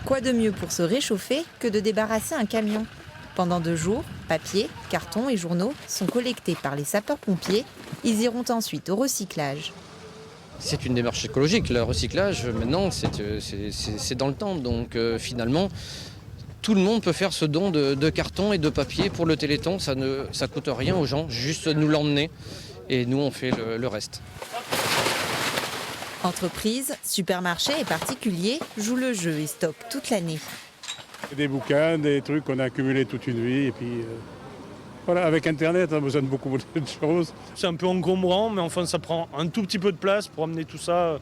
Quoi de mieux pour se réchauffer que de débarrasser un camion? Pendant 2 jours, papier, carton et journaux sont collectés par les sapeurs-pompiers. Ils iront ensuite au recyclage. C'est une démarche écologique. Le recyclage, maintenant, c'est dans le temps. Donc finalement, tout le monde peut faire ce don de carton et de papier pour le Téléthon. Ça coûte rien aux gens, juste nous l'emmener. Et nous, on fait le reste. Entreprises, supermarchés et particuliers jouent le jeu et stockent toute l'année. Des bouquins, des trucs qu'on a accumulés toute une vie. Et puis voilà, avec Internet, on a besoin de beaucoup de choses. C'est un peu encombrant, mais enfin ça prend un tout petit peu de place pour amener tout ça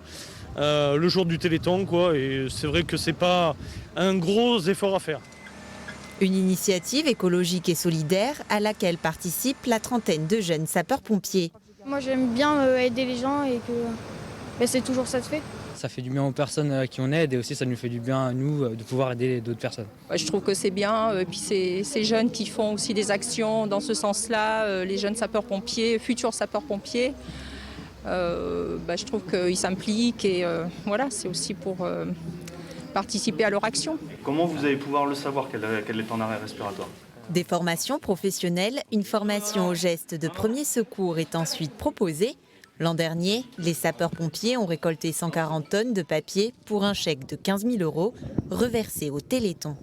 le jour du Téléthon, quoi. Et c'est vrai que c'est pas un gros effort à faire. Une initiative écologique et solidaire à laquelle participent la trentaine de jeunes sapeurs-pompiers. Moi j'aime bien aider les gens et que c'est toujours ça de fait. Ça fait du bien aux personnes à qui on aide et aussi ça nous fait du bien à nous de pouvoir aider d'autres personnes. Je trouve que c'est bien, et puis ces jeunes qui font aussi des actions dans ce sens-là, les jeunes sapeurs-pompiers, futurs sapeurs-pompiers, je trouve qu'ils s'impliquent et voilà, c'est aussi pour participer à leur action. Comment vous allez pouvoir le savoir qu'elle est en arrêt respiratoire? Des formations professionnelles, une formation aux gestes de premier secours est ensuite proposée. L'an dernier, les sapeurs-pompiers ont récolté 140 tonnes de papier pour un chèque de 15 000 € reversé au Téléthon.